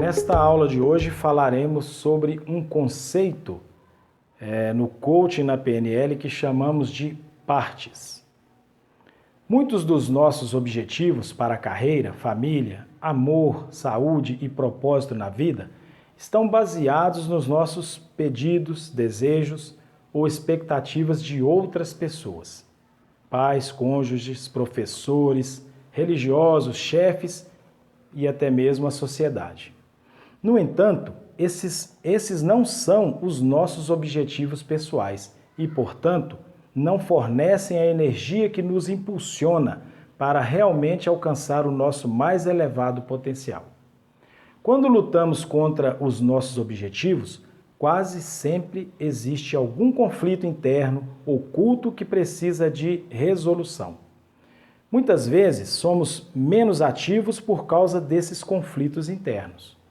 Nesta aula de hoje falaremos sobre um conceito no coaching na PNL que chamamos de partes. Muitos dos nossos objetivos para a carreira, família, amor, saúde e propósito na vida estão baseados nos nossos pedidos, desejos ou expectativas de outras pessoas. Pais, cônjuges, professores, religiosos, chefes e até mesmo a sociedade. No entanto, esses não são os nossos objetivos pessoais e, portanto, não fornecem a energia que nos impulsiona para realmente alcançar o nosso mais elevado potencial. Quando lutamos contra os nossos objetivos, quase sempre existe algum conflito interno oculto que precisa de resolução. Muitas vezes somos menos ativos por causa desses conflitos internos.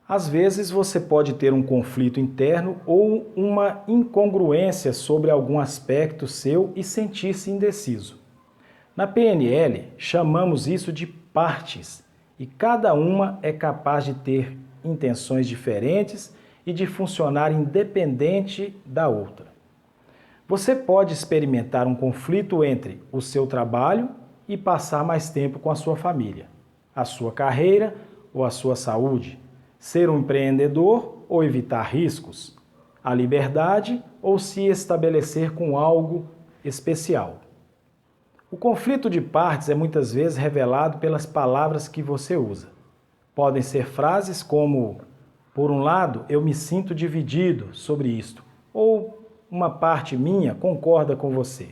Às vezes você pode ter um conflito interno ou uma incongruência sobre algum aspecto seu e sentir-se indeciso. Na PNL, chamamos isso de partes, e cada uma é capaz de ter intenções diferentes e de funcionar independente da outra. Você pode experimentar um conflito entre o seu trabalho e passar mais tempo com a sua família, a sua carreira ou a sua saúde, ser um empreendedor ou evitar riscos, a liberdade ou se estabelecer com algo especial. O conflito de partes é muitas vezes revelado pelas palavras que você usa. Podem ser frases como, por um lado, eu me sinto dividido sobre isto, ou uma parte minha concorda com você.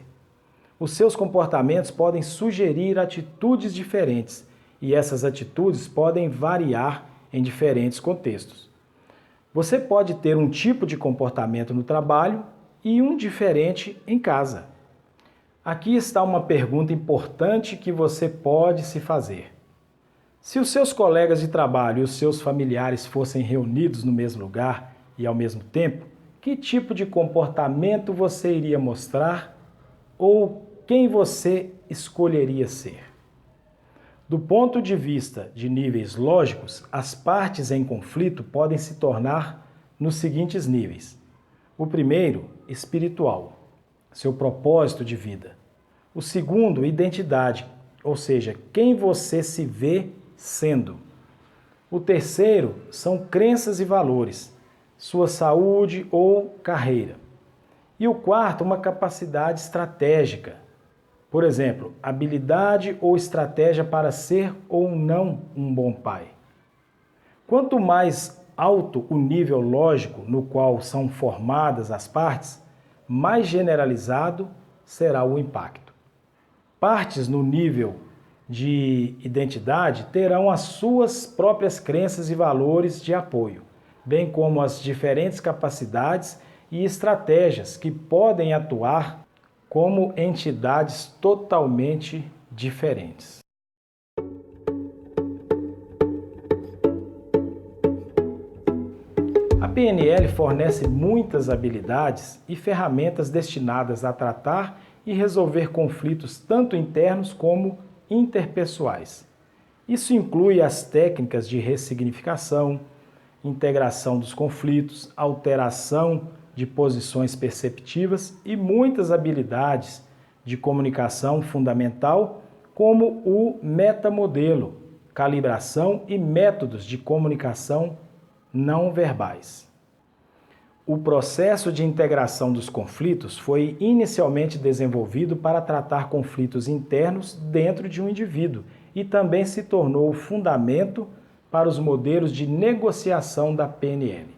Os seus comportamentos podem sugerir atitudes diferentes e essas atitudes podem variar em diferentes contextos. Você pode ter um tipo de comportamento no trabalho e um diferente em casa. Aqui está uma pergunta importante que você pode se fazer. Se os seus colegas de trabalho e os seus familiares fossem reunidos no mesmo lugar e ao mesmo tempo, que tipo de comportamento você iria mostrar ou quem você escolheria ser? Do ponto de vista de níveis lógicos, as partes em conflito podem se tornar nos seguintes níveis. O primeiro, espiritual, seu propósito de vida. O segundo, identidade, ou seja, quem você se vê sendo. O terceiro são crenças e valores, sua saúde ou carreira. E o quarto, uma capacidade estratégica. Por exemplo, habilidade ou estratégia para ser ou não um bom pai. Quanto mais alto o nível lógico no qual são formadas as partes, mais generalizado será o impacto. Partes no nível de identidade terão as suas próprias crenças e valores de apoio, bem como as diferentes capacidades e estratégias que podem atuar como entidades totalmente diferentes. A PNL fornece muitas habilidades e ferramentas destinadas a tratar e resolver conflitos tanto internos como interpessoais. Isso inclui as técnicas de ressignificação, integração dos conflitos, alteração de posições perceptivas e muitas habilidades de comunicação fundamental, como o metamodelo, calibração e métodos de comunicação não verbais. O processo de integração dos conflitos foi inicialmente desenvolvido para tratar conflitos internos dentro de um indivíduo e também se tornou o fundamento para os modelos de negociação da PNL.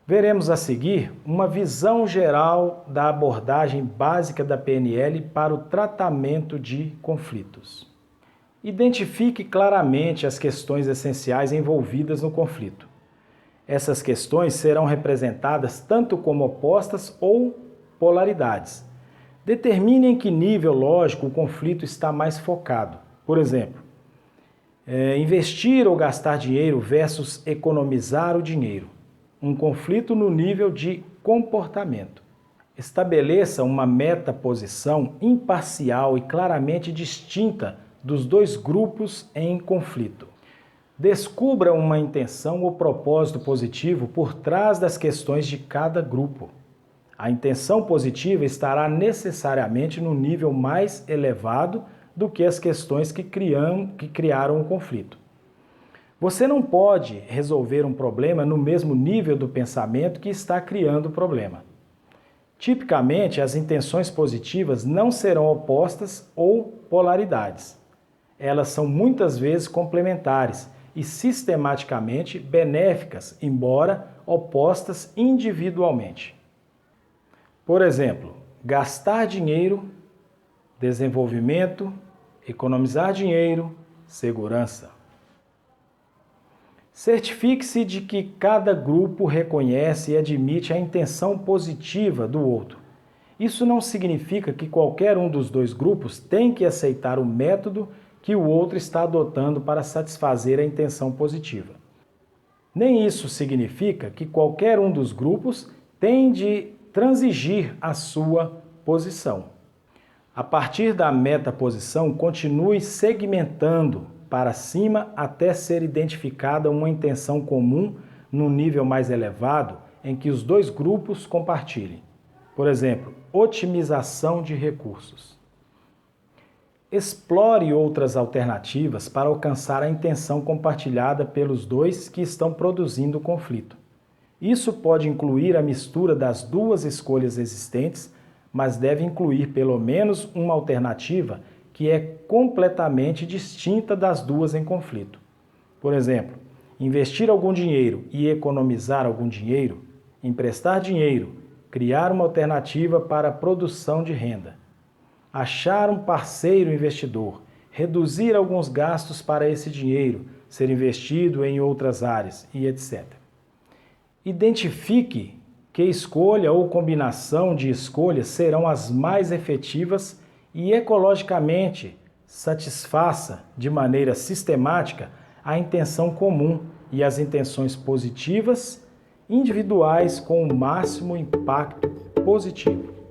Veremos a seguir uma visão geral da abordagem básica da PNL para o tratamento de conflitos. Identifique claramente as questões essenciais envolvidas no conflito. Essas questões serão representadas tanto como opostas ou polaridades. Determine em que nível lógico o conflito está mais focado. Por exemplo, investir ou gastar dinheiro versus economizar o dinheiro. Um conflito no nível de comportamento. Estabeleça uma metaposição imparcial e claramente distinta dos dois grupos em conflito. Descubra uma intenção ou propósito positivo por trás das questões de cada grupo. A intenção positiva estará necessariamente no nível mais elevado do que as questões que criaram o conflito. Você não pode resolver um problema no mesmo nível do pensamento que está criando o problema. Tipicamente, as intenções positivas não serão opostas ou polaridades. Elas são muitas vezes complementares e sistematicamente benéficas, embora opostas individualmente. Por exemplo, gastar dinheiro, desenvolvimento, economizar dinheiro, segurança. Certifique-se de que cada grupo reconhece e admite a intenção positiva do outro. Isso não significa que qualquer um dos dois grupos tem que aceitar o método que o outro está adotando para satisfazer a intenção positiva. Nem isso significa que qualquer um dos grupos tem de transigir a sua posição. A partir da metaposição, continue segmentando para cima até ser identificada uma intenção comum no nível mais elevado em que os dois grupos compartilhem. Por exemplo, otimização de recursos. Explore outras alternativas para alcançar a intenção compartilhada pelos dois que estão produzindo o conflito. Isso pode incluir a mistura das duas escolhas existentes, mas deve incluir pelo menos uma alternativa que é completamente distinta das duas em conflito. Por exemplo, investir algum dinheiro e economizar algum dinheiro, emprestar dinheiro, criar uma alternativa para a produção de renda, achar um parceiro investidor, reduzir alguns gastos para esse dinheiro ser investido em outras áreas e etc. Identifique que escolha ou combinação de escolhas serão as mais efetivas e ecologicamente satisfaça de maneira sistemática a intenção comum e as intenções positivas individuais com o máximo impacto positivo.